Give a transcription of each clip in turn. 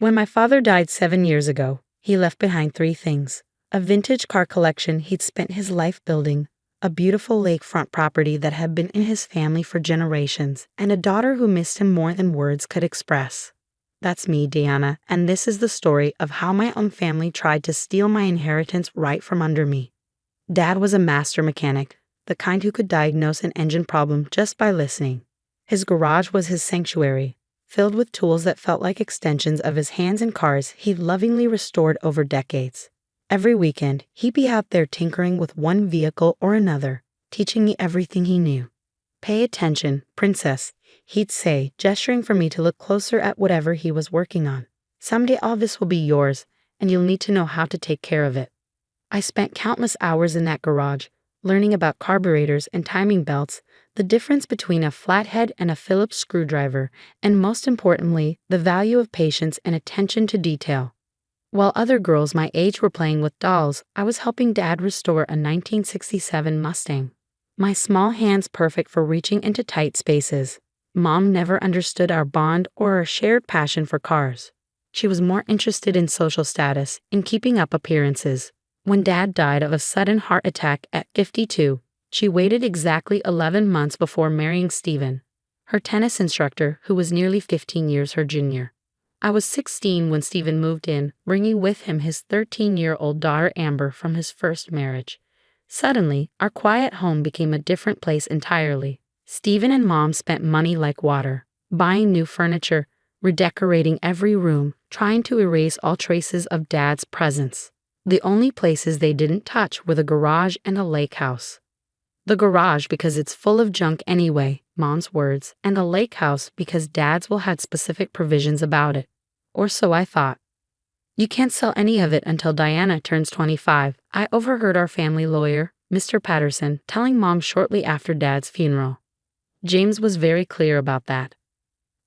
When my father died 7 years ago, he left behind three things: a vintage car collection he'd spent his life building, a beautiful lakefront property that had been in his family for generations, and a daughter who missed him more than words could express. That's me, Diana, and this is the story of how my own family tried to steal my inheritance right from under me. Dad was a master mechanic, the kind who could diagnose an engine problem just by listening. His garage was his sanctuary, filled with tools that felt like extensions of his hands and cars he'd lovingly restored over decades. Every weekend, he'd be out there tinkering with one vehicle or another, teaching me everything he knew. "Pay attention, princess," he'd say, gesturing for me to look closer at whatever he was working on. "Someday all this will be yours, and you'll need to know how to take care of it." I spent countless hours in that garage, learning about carburetors and timing belts, the difference between a flathead and a Phillips screwdriver, and most importantly, the value of patience and attention to detail. While other girls my age were playing with dolls, I was helping Dad restore a 1967 Mustang. My small hands perfect for reaching into tight spaces. Mom never understood our bond or our shared passion for cars. She was more interested in social status, in keeping up appearances. When Dad died of a sudden heart attack at 52, she waited exactly 11 months before marrying Stephen, her tennis instructor who was nearly 15 years her junior. I was 16 when Stephen moved in, bringing with him his 13-year-old daughter Amber from his first marriage. Suddenly, our quiet home became a different place entirely. Stephen and Mom spent money like water, buying new furniture, redecorating every room, trying to erase all traces of Dad's presence. The only places they didn't touch were the garage and a lake house. The garage because it's full of junk anyway, Mom's words, and the lake house because Dad's will had specific provisions about it. Or so I thought. "You can't sell any of it until Diana turns 25, I overheard our family lawyer, Mr. Patterson, telling Mom shortly after Dad's funeral. James was very clear about that.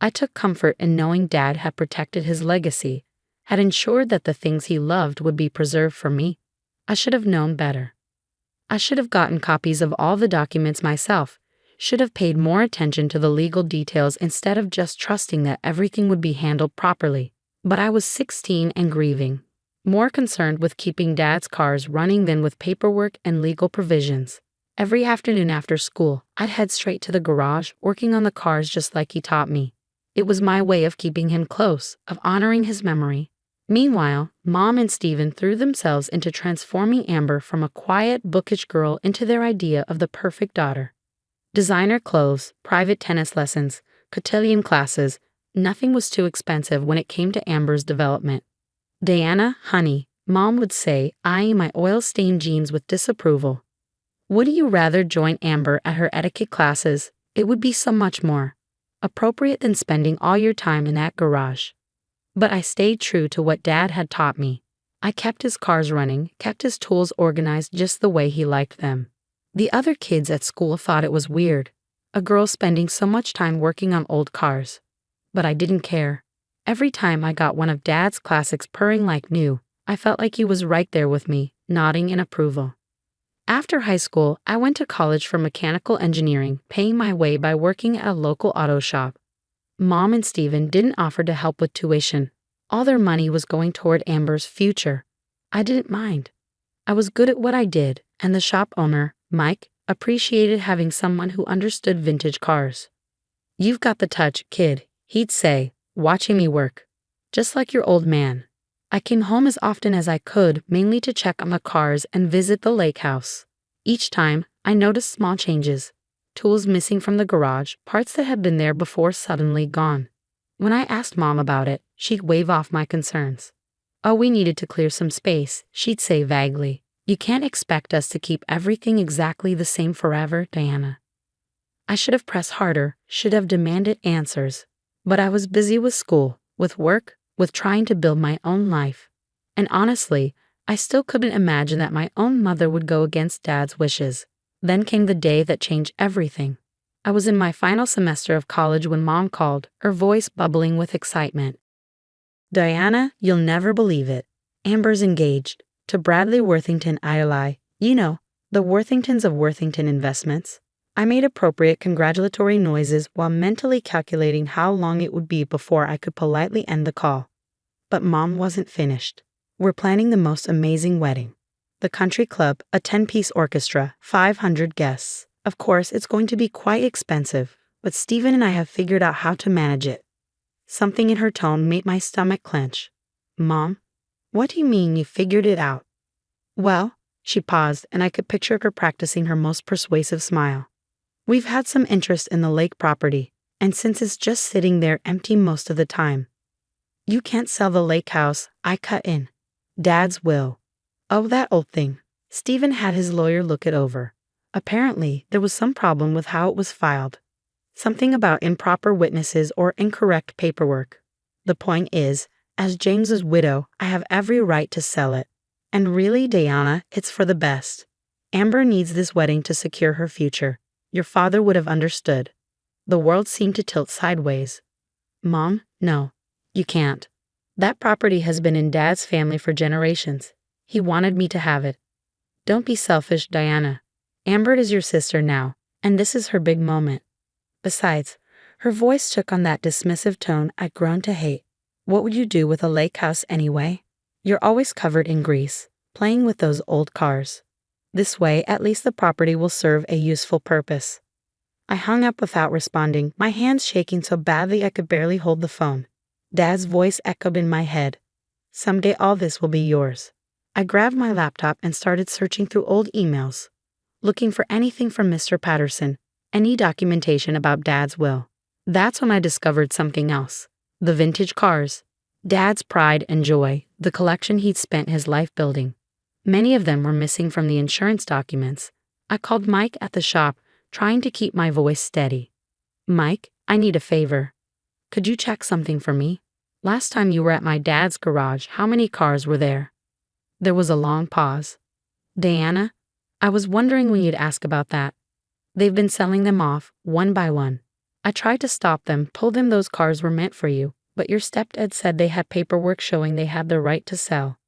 I took comfort in knowing Dad had protected his legacy, had ensured that the things he loved would be preserved for me. I should have known better. I should have gotten copies of all the documents myself, should have paid more attention to the legal details instead of just trusting that everything would be handled properly. But I was 16 and grieving, more concerned with keeping Dad's cars running than with paperwork and legal provisions. Every afternoon after school, I'd head straight to the garage, working on the cars just like he taught me. It was my way of keeping him close, of honoring his memory. Meanwhile, Mom and Stephen threw themselves into transforming Amber from a quiet, bookish girl into their idea of the perfect daughter. Designer clothes, private tennis lessons, cotillion classes, nothing was too expensive when it came to Amber's development. "Diana, honey," Mom would say, eyeing my oil-stained jeans with disapproval. "Would you rather join Amber at her etiquette classes? It would be so much more appropriate than spending all your time in that garage." But I stayed true to what Dad had taught me. I kept his cars running, kept his tools organized just the way he liked them. The other kids at school thought it was weird, a girl spending so much time working on old cars. But I didn't care. Every time I got one of Dad's classics purring like new, I felt like he was right there with me, nodding in approval. After high school, I went to college for mechanical engineering, paying my way by working at a local auto shop. Mom and Stephen didn't offer to help with tuition. All their money was going toward Amber's future. I didn't mind. I was good at what I did, and the shop owner, Mike, appreciated having someone who understood vintage cars. "You've got the touch, kid," he'd say, watching me work. "Just like your old man." I came home as often as I could, mainly to check on the cars and visit the lake house. Each time, I noticed small changes. Tools missing from the garage, parts that had been there before suddenly gone. When I asked Mom about it, she'd wave off my concerns. "Oh, we needed to clear some space," she'd say vaguely. "You can't expect us to keep everything exactly the same forever, Diana." I should have pressed harder, should have demanded answers. But I was busy with school, with work, with trying to build my own life. And honestly, I still couldn't imagine that my own mother would go against Dad's wishes. Then came the day that changed everything. I was in my final semester of college when Mom called, her voice bubbling with excitement. "Diana, you'll never believe it. Amber's engaged. To Bradley Worthington ILI. You know, the Worthingtons of Worthington Investments." I made appropriate congratulatory noises while mentally calculating how long it would be before I could politely end the call. But Mom wasn't finished. We're planning the most amazing wedding. The country club, a 10-piece orchestra, 500 guests. Of course, it's going to be quite expensive, but Stephen and I have figured out how to manage it. Something in her tone made my stomach clench. Mom, what do you mean you figured it out? Well, she paused, and I could picture her practicing her most persuasive smile. We've had some interest in the lake property, and since it's just sitting there empty most of the time. You can't sell the lake house, I cut in. Dad's will. Oh, that old thing. Stephen had his lawyer look it over. Apparently, there was some problem with how it was filed. Something about improper witnesses or incorrect paperwork. The point is, as James's widow, I have every right to sell it. And really, Diana, it's for the best. Amber needs this wedding to secure her future. Your father would have understood. The world seemed to tilt sideways. Mom, no. You can't. That property has been in Dad's family for generations. He wanted me to have it. Don't be selfish, Diana. Amber is your sister now, and this is her big moment. Besides, her voice took on that dismissive tone I'd grown to hate. What would you do with a lake house anyway? You're always covered in grease, playing with those old cars. This way, at least the property will serve a useful purpose. I hung up without responding, my hands shaking so badly I could barely hold the phone. Dad's voice echoed in my head. Someday all this will be yours. I grabbed my laptop and started searching through old emails, looking for anything from Mr. Patterson, any documentation about Dad's will. That's when I discovered something else. The vintage cars. Dad's pride and joy, the collection he'd spent his life building. Many of them were missing from the insurance documents. I called Mike at the shop, trying to keep my voice steady. Mike, I need a favor. Could you check something for me? Last time you were at my dad's garage, how many cars were there? There was a long pause. Diana, I was wondering when you'd ask about that. They've been selling them off, one by one. I tried to stop them, told them those cars were meant for you, but your stepdad said they had paperwork showing they had the right to sell.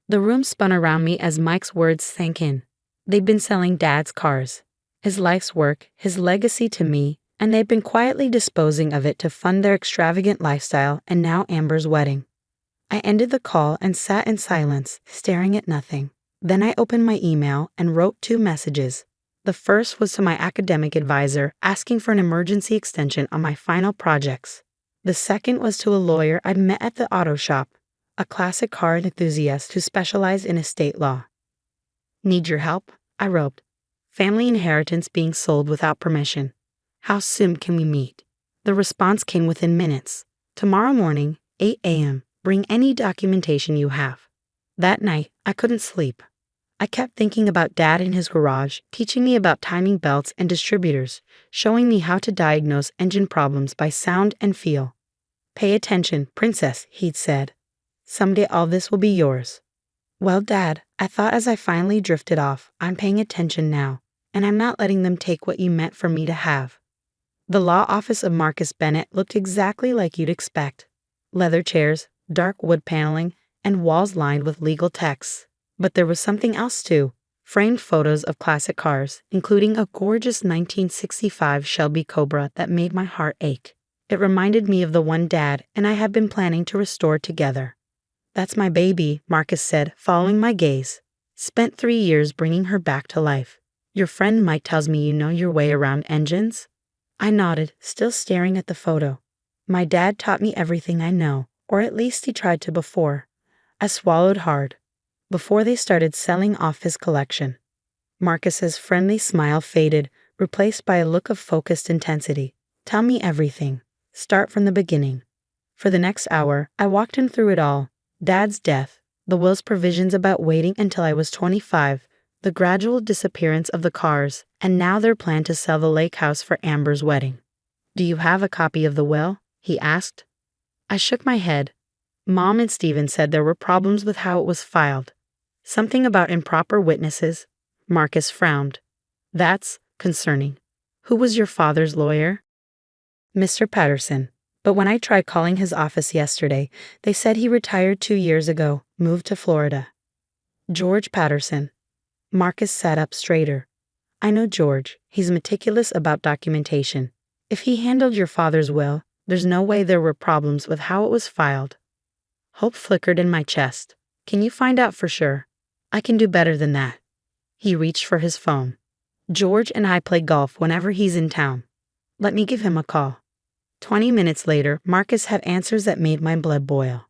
The room spun around me as Mike's words sank in. They'd been selling Dad's cars. His life's work, his legacy to me, and they'd been quietly disposing of it to fund their extravagant lifestyle and now Amber's wedding. I ended the call and sat in silence, staring at nothing. Then I opened my email and wrote 2 messages. The first was to my academic advisor asking for an emergency extension on my final projects. The second was to a lawyer I'd met at the auto shop, a classic car enthusiast who specialized in estate law. Need your help? I wrote. Family inheritance being sold without permission. How soon can we meet? The response came within minutes. Tomorrow morning, 8 a.m. Bring any documentation you have. That night, I couldn't sleep. I kept thinking about Dad in his garage, teaching me about timing belts and distributors, showing me how to diagnose engine problems by sound and feel. Pay attention, princess, he'd said. Someday all this will be yours. Well, Dad, I thought as I finally drifted off, I'm paying attention now, and I'm not letting them take what you meant for me to have. The law office of Marcus Bennett looked exactly like you'd expect. Leather chairs, dark wood paneling, and walls lined with legal texts. But there was something else too. Framed photos of classic cars, including a gorgeous 1965 Shelby Cobra that made my heart ache. It reminded me of the one Dad and I had been planning to restore together. That's my baby, Marcus said, following my gaze. Spent 3 years bringing her back to life. Your friend Mike tells me you know your way around engines? I nodded, still staring at the photo. My dad taught me everything I know, or at least he tried to before. I swallowed hard. Before they started selling off his collection. Marcus's friendly smile faded, replaced by a look of focused intensity. Tell me everything. Start from the beginning. For the next hour, I walked him through it all. Dad's death, the will's provisions about waiting until I was 25, the gradual disappearance of the cars, and now their plan to sell the lake house for Amber's wedding. Do you have a copy of the will? He asked. I shook my head. Mom and Stephen said there were problems with how it was filed. Something about improper witnesses. Marcus frowned. That's concerning. Who was your father's lawyer? Mr. Patterson. But when I tried calling his office yesterday, they said he retired 2 years ago, moved to Florida. George Patterson. Marcus sat up straighter. I know George. He's meticulous about documentation. If he handled your father's will, there's no way there were problems with how it was filed. Hope flickered in my chest. Can you find out for sure? I can do better than that. He reached for his phone. George and I play golf whenever he's in town. Let me give him a call. 20 minutes later, Marcus had answers that made my blood boil.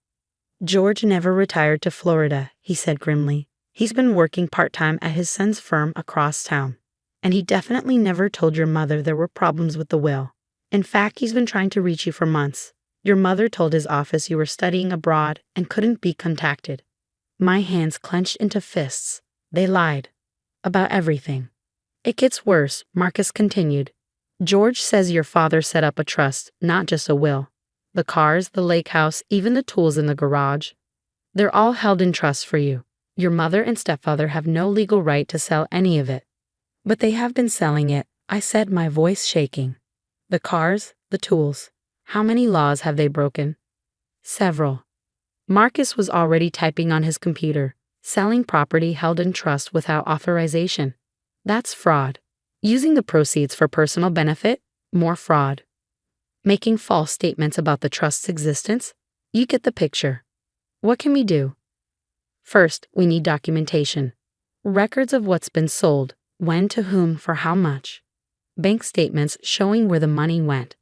George never retired to Florida, he said grimly. He's been working part-time at his son's firm across town. And he definitely never told your mother there were problems with the will. In fact, he's been trying to reach you for months. Your mother told his office you were studying abroad and couldn't be contacted. My hands clenched into fists. They lied. About everything. It gets worse, Marcus continued. George says your father set up a trust, not just a will. The cars, the lake house, even the tools in the garage. They're all held in trust for you. Your mother and stepfather have no legal right to sell any of it. But they have been selling it, I said, my voice shaking. The cars, the tools. How many laws have they broken? Several. Marcus was already typing on his computer, selling property held in trust without authorization. That's fraud. Using the proceeds for personal benefit? More fraud. Making false statements about the trust's existence? You get the picture. What can we do? First, we need documentation. Records of what's been sold, when to whom, for how much. Bank statements showing where the money went.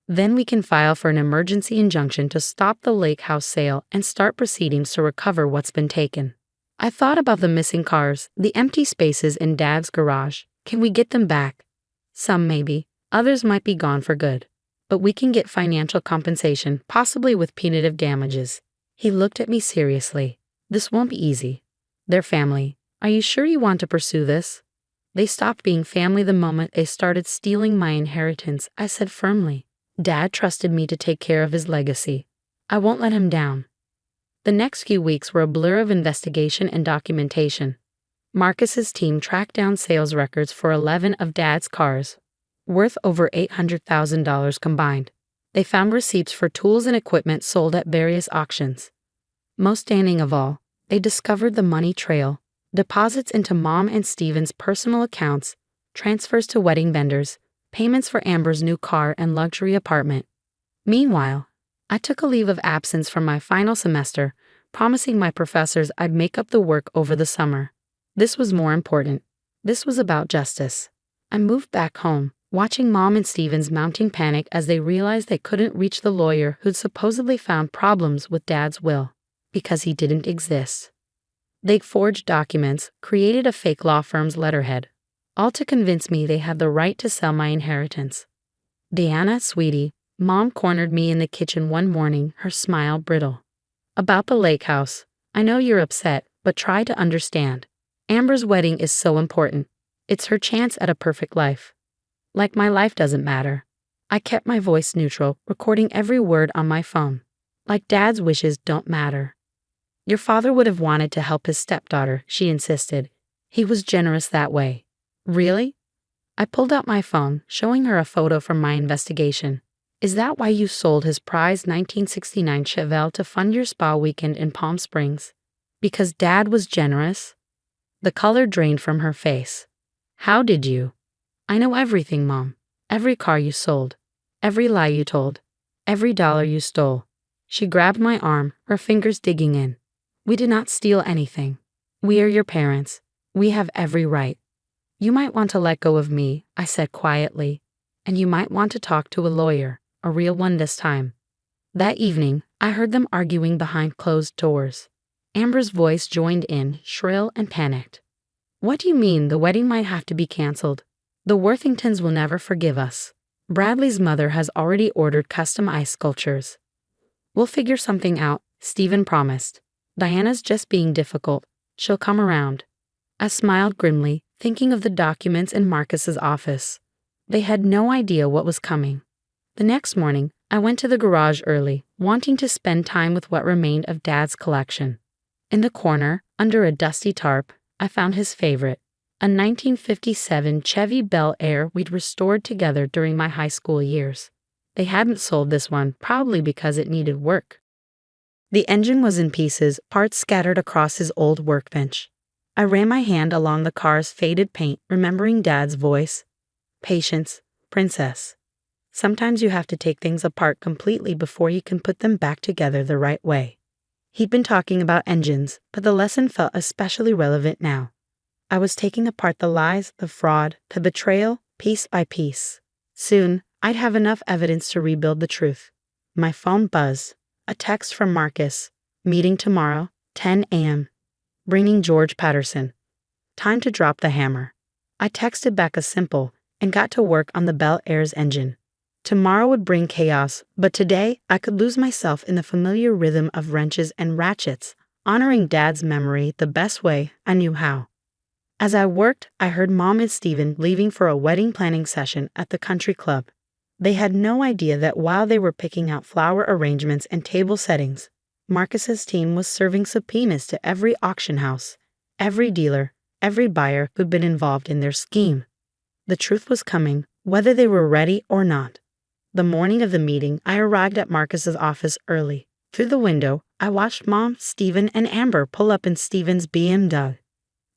Then we can file for an emergency injunction to stop the lake house sale and start proceedings to recover what's been taken. I thought about the missing cars, the empty spaces in Dad's garage. Can we get them back? Some maybe, others might be gone for good. But we can get financial compensation, possibly with punitive damages. He looked at me seriously. This won't be easy. They're family. Are you sure you want to pursue this? They stopped being family the moment they started stealing my inheritance, I said firmly. Dad trusted me to take care of his legacy. I won't let him down. The next few weeks were a blur of investigation and documentation. Marcus's team tracked down sales records for 11 of Dad's cars, worth over $800,000 combined. They found receipts for tools and equipment sold at various auctions. Most stunning of all, they discovered the money trail, deposits into Mom and Steven's personal accounts, transfers to wedding vendors, payments for Amber's new car and luxury apartment. Meanwhile, I took a leave of absence from my final semester, promising my professors I'd make up the work over the summer. This was more important. This was about justice. I moved back home, watching Mom and Steven's mounting panic as they realized they couldn't reach the lawyer who'd supposedly found problems with Dad's will, because he didn't exist. They'd forged documents, created a fake law firm's letterhead, all to convince me they had the right to sell my inheritance. Diana, sweetie, Mom cornered me in the kitchen one morning, her smile brittle. About the lake house, I know you're upset, but try to understand. Amber's wedding is so important. It's her chance at a perfect life. Like my life doesn't matter. I kept my voice neutral, recording every word on my phone. Like Dad's wishes don't matter. Your father would have wanted to help his stepdaughter, she insisted. He was generous that way. Really? I pulled out my phone, showing her a photo from my investigation. Is that why you sold his prized 1969 Chevelle to fund your spa weekend in Palm Springs? Because Dad was generous? The color drained from her face. How did you? I know everything, Mom. Every car you sold. Every lie you told. Every dollar you stole. She grabbed my arm, her fingers digging in. We did not steal anything. We are your parents. We have every right. You might want to let go of me, I said quietly. And you might want to talk to a lawyer. A real one this time. That evening, I heard them arguing behind closed doors. Amber's voice joined in, shrill and panicked. What do you mean the wedding might have to be canceled? The Worthingtons will never forgive us. Bradley's mother has already ordered custom ice sculptures. We'll figure something out, Stephen promised. Diana's just being difficult. She'll come around. I smiled grimly, thinking of the documents in Marcus's office. They had no idea what was coming. The next morning, I went to the garage early, wanting to spend time with what remained of Dad's collection. In the corner, under a dusty tarp, I found his favorite, a 1957 Chevy Bel Air we'd restored together during my high school years. They hadn't sold this one, probably because it needed work. The engine was in pieces, parts scattered across his old workbench. I ran my hand along the car's faded paint, remembering Dad's voice. Patience, princess. Sometimes you have to take things apart completely before you can put them back together the right way. He'd been talking about engines, but the lesson felt especially relevant now. I was taking apart the lies, the fraud, the betrayal, piece by piece. Soon, I'd have enough evidence to rebuild the truth. My phone buzzed. A text from Marcus. Meeting tomorrow, 10 a.m. Bringing George Patterson. Time to drop the hammer. I texted back a simple, and got to work on the Bel Air's engine. Tomorrow would bring chaos, but today I could lose myself in the familiar rhythm of wrenches and ratchets, honoring Dad's memory the best way I knew how. As I worked, I heard Mom and Stephen leaving for a wedding planning session at the country club. They had no idea that while they were picking out flower arrangements and table settings, Marcus's team was serving subpoenas to every auction house, every dealer, every buyer who'd been involved in their scheme. The truth was coming, whether they were ready or not. The morning of the meeting, I arrived at Marcus's office early. Through the window, I watched Mom, Stephen, and Amber pull up in Stephen's BMW.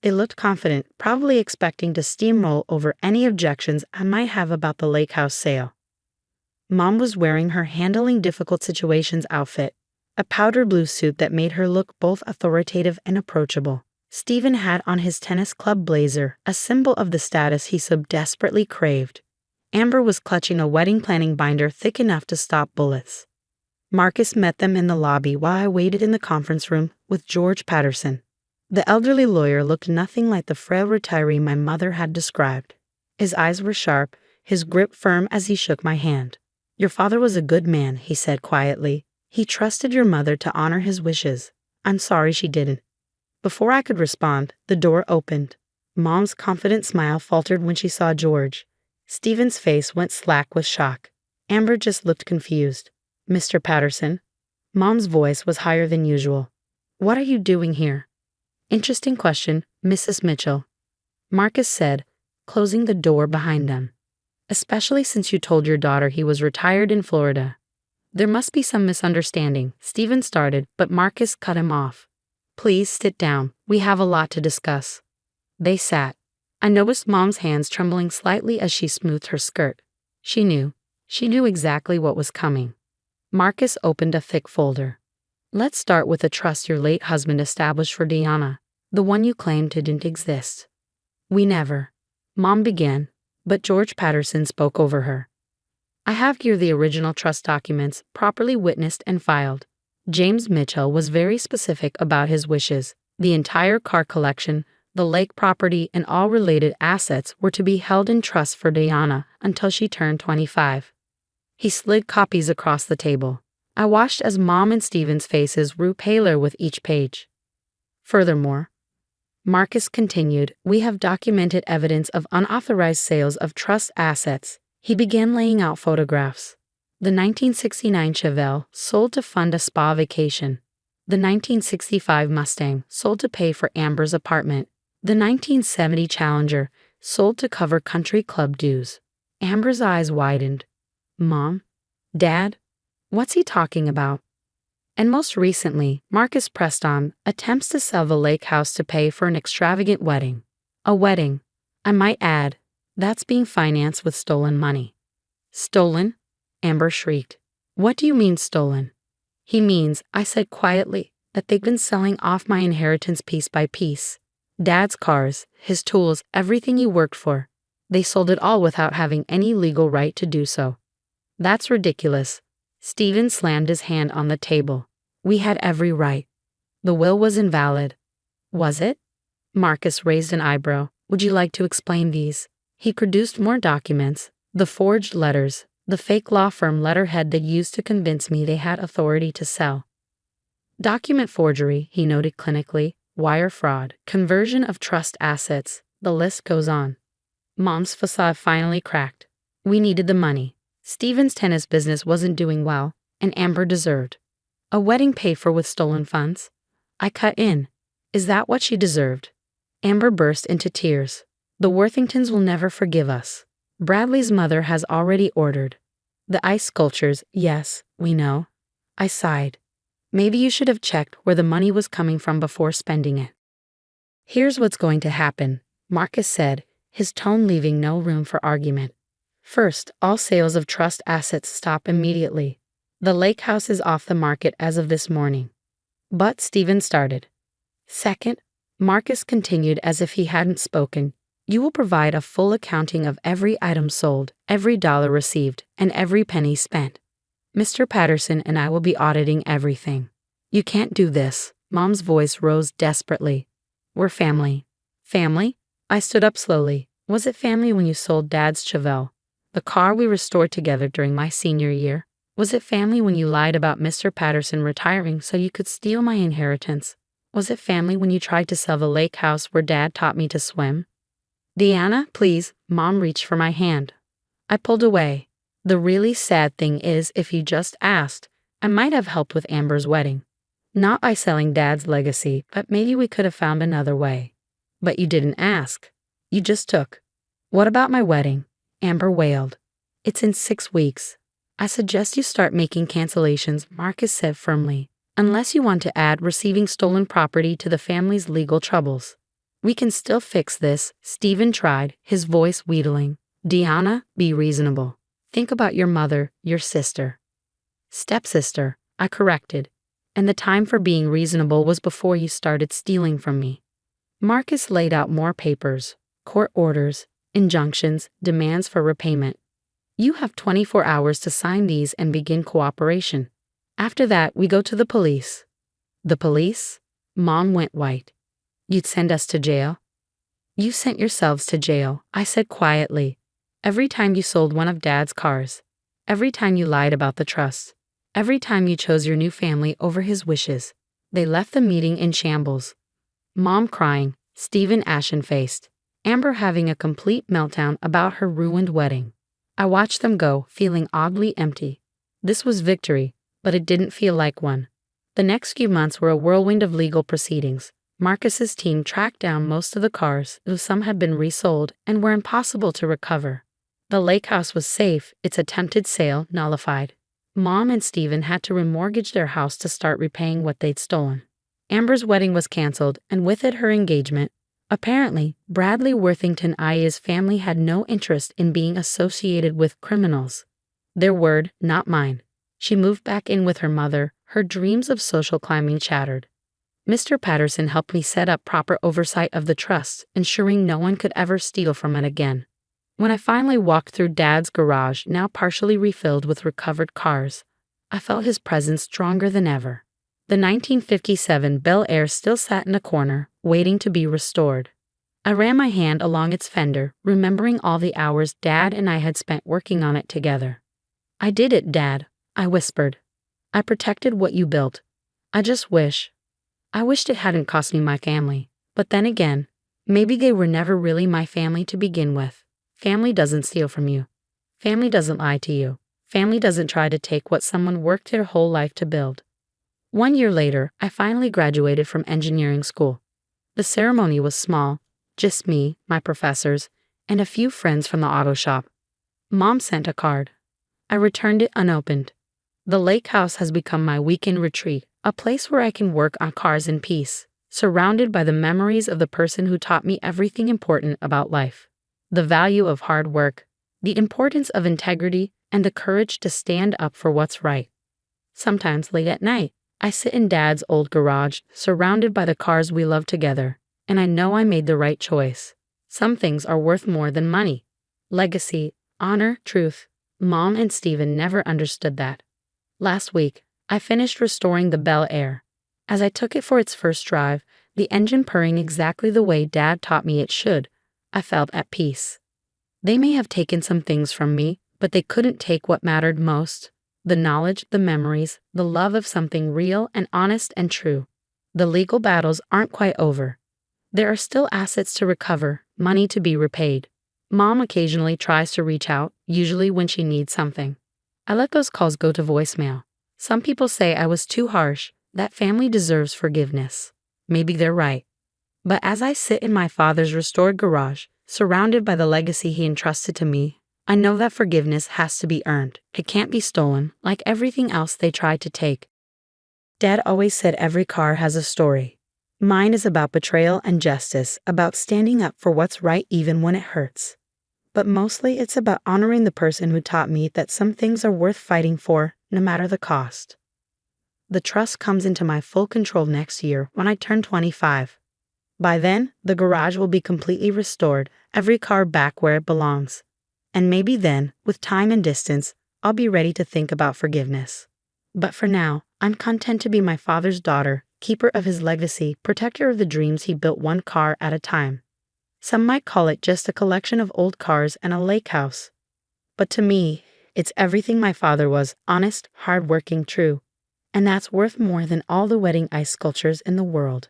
They looked confident, probably expecting to steamroll over any objections I might have about the lake house sale. Mom was wearing her handling difficult situations outfit, a powder blue suit that made her look both authoritative and approachable. Stephen had on his tennis club blazer, a symbol of the status he so desperately craved. Amber was clutching a wedding planning binder thick enough to stop bullets. Marcus met them in the lobby while I waited in the conference room with George Patterson. The elderly lawyer looked nothing like the frail retiree my mother had described. His eyes were sharp, his grip firm as he shook my hand. "Your father was a good man," he said quietly. "He trusted your mother to honor his wishes. I'm sorry she didn't." Before I could respond, the door opened. Mom's confident smile faltered when she saw George. Stephen's face went slack with shock. Amber just looked confused. "Mr. Patterson?" Mom's voice was higher than usual. "What are you doing here?" "Interesting question, Mrs. Mitchell," Marcus said, closing the door behind them. "Especially since you told your daughter he was retired in Florida." "There must be some misunderstanding," Stephen started, but Marcus cut him off. "Please sit down. We have a lot to discuss." They sat. I noticed Mom's hands trembling slightly as she smoothed her skirt. She knew. She knew exactly what was coming. Marcus opened a thick folder. "Let's start with the trust your late husband established for Deanna, the one you claimed didn't exist." "We never," Mom began, but George Patterson spoke over her. "I have here the original trust documents, properly witnessed and filed. James Mitchell was very specific about his wishes. The entire car collection, the lake property, and all related assets were to be held in trust for Deanna until she turned 25. He slid copies across the table. I watched as Mom and Stephen's faces grew paler with each page. "Furthermore," Marcus continued, "we have documented evidence of unauthorized sales of trust assets." He began laying out photographs. The 1969 Chevelle sold to fund a spa vacation. The 1965 Mustang sold to pay for Amber's apartment. The 1970 Challenger sold to cover country club dues. Amber's eyes widened. "Mom? Dad? What's he talking about?" And most recently, Marcus pressed on, attempts to sell the lake house to pay for an extravagant wedding. A wedding, I might add, that's being financed with stolen money. "Stolen?" Amber shrieked. "What do you mean stolen?" "He means," I said quietly, "that they've been selling off my inheritance piece by piece. Dad's cars, his tools, everything he worked for. They sold it all without having any legal right to do so." "That's ridiculous." Stephen slammed his hand on the table. "We had every right. The will was invalid." "Was it?" Marcus raised an eyebrow. "Would you like to explain these?" He produced more documents, the forged letters, the fake law firm letterhead they used to convince me they had authority to sell. "Document forgery," he noted clinically, "wire fraud, conversion of trust assets, the list goes on." Mom's facade finally cracked. We needed the money. Stephen's tennis business wasn't doing well, and Amber deserved a wedding paid for with stolen funds. I cut in. Is that what she deserved? Amber burst into tears. "The Worthingtons will never forgive us. Bradley's mother has already ordered the ice sculptures." "Yes, we know." I sighed. "Maybe you should have checked where the money was coming from before spending it." "Here's what's going to happen," Marcus said, his tone leaving no room for argument. "First, all sales of trust assets stop immediately. The lake house is off the market as of this morning. But Stephen started. Second, Marcus continued as if he hadn't spoken. You will provide a full accounting of every item sold, every dollar received, and every penny spent. Mr. Patterson and I will be auditing everything. You can't do this. Mom's voice rose desperately. We're family. Family? I stood up slowly. Was it family when you sold Dad's Chevelle, the car we restored together during my senior year? Was it family when you lied about Mr. Patterson retiring so you could steal my inheritance? Was it family when you tried to sell the lake house where Dad taught me to swim? Deanna, please. Mom reached for my hand. I pulled away. The really sad thing is, if you just asked, I might have helped with Amber's wedding. Not by selling Dad's legacy, but maybe we could have found another way. But you didn't ask. You just took. What about my wedding? Amber wailed. It's in 6 weeks. I suggest you start making cancellations, Marcus said firmly, unless you want to add receiving stolen property to the family's legal troubles. We can still fix this, Stephen tried, his voice wheedling. Deanna, be reasonable. Think about your mother, your sister. Stepsister, I corrected. And the time for being reasonable was before you started stealing from me. Marcus laid out more papers, court orders, injunctions, demands for repayment. You have 24 hours to sign these and begin cooperation. After that, we go to the police. The police? Mom went white. You'd send us to jail? You sent yourselves to jail, I said quietly. Every time you sold one of Dad's cars. Every time you lied about the trust. Every time you chose your new family over his wishes. They left the meeting in shambles. Mom crying, Stephen ashen-faced, Amber having a complete meltdown about her ruined wedding. I watched them go, feeling oddly empty. This was victory, but it didn't feel like one. The next few months were a whirlwind of legal proceedings. Marcus's team tracked down most of the cars, though some had been resold and were impossible to recover. The lake house was safe, its attempted sale nullified. Mom and Stephen had to remortgage their house to start repaying what they'd stolen. Amber's wedding was canceled, and with it her engagement. Apparently, Bradley Worthington Aya's family had no interest in being associated with criminals. Their word, not mine. She moved back in with her mother, her dreams of social climbing shattered. Mr. Patterson helped me set up proper oversight of the trust, ensuring no one could ever steal from it again. When I finally walked through Dad's garage, now partially refilled with recovered cars, I felt his presence stronger than ever. The 1957 Bel Air still sat in a corner, waiting to be restored. I ran my hand along its fender, remembering all the hours Dad and I had spent working on it together. I did it, Dad, I whispered. I protected what you built. I wished it hadn't cost me my family. But then again, maybe they were never really my family to begin with. Family doesn't steal from you. Family doesn't lie to you. Family doesn't try to take what someone worked their whole life to build. 1 year later, I finally graduated from engineering school. The ceremony was small, just me, my professors, and a few friends from the auto shop. Mom sent a card. I returned it unopened. The lake house has become my weekend retreat, a place where I can work on cars in peace, surrounded by the memories of the person who taught me everything important about life. The value of hard work, the importance of integrity, and the courage to stand up for what's right. Sometimes late at night, I sit in Dad's old garage, surrounded by the cars we love together, and I know I made the right choice. Some things are worth more than money. Legacy, honor, truth. Mom and Stephen never understood that. Last week, I finished restoring the Bel Air. As I took it for its first drive, the engine purring exactly the way Dad taught me it should, I felt at peace. They may have taken some things from me, but they couldn't take what mattered most. The knowledge, the memories, the love of something real and honest and true. The legal battles aren't quite over. There are still assets to recover, money to be repaid. Mom occasionally tries to reach out, usually when she needs something. I let those calls go to voicemail. Some people say I was too harsh, that family deserves forgiveness. Maybe they're right. But as I sit in my father's restored garage, surrounded by the legacy he entrusted to me, I know that forgiveness has to be earned. It can't be stolen, like everything else they tried to take. Dad always said every car has a story. Mine is about betrayal and justice, about standing up for what's right even when it hurts. But mostly it's about honoring the person who taught me that some things are worth fighting for, no matter the cost. The trust comes into my full control next year when I turn 25. By then, the garage will be completely restored, every car back where it belongs. And maybe then, with time and distance, I'll be ready to think about forgiveness. But for now, I'm content to be my father's daughter, keeper of his legacy, protector of the dreams he built one car at a time. Some might call it just a collection of old cars and a lake house. But to me, it's everything my father was: honest, hardworking, true. And that's worth more than all the wedding ice sculptures in the world.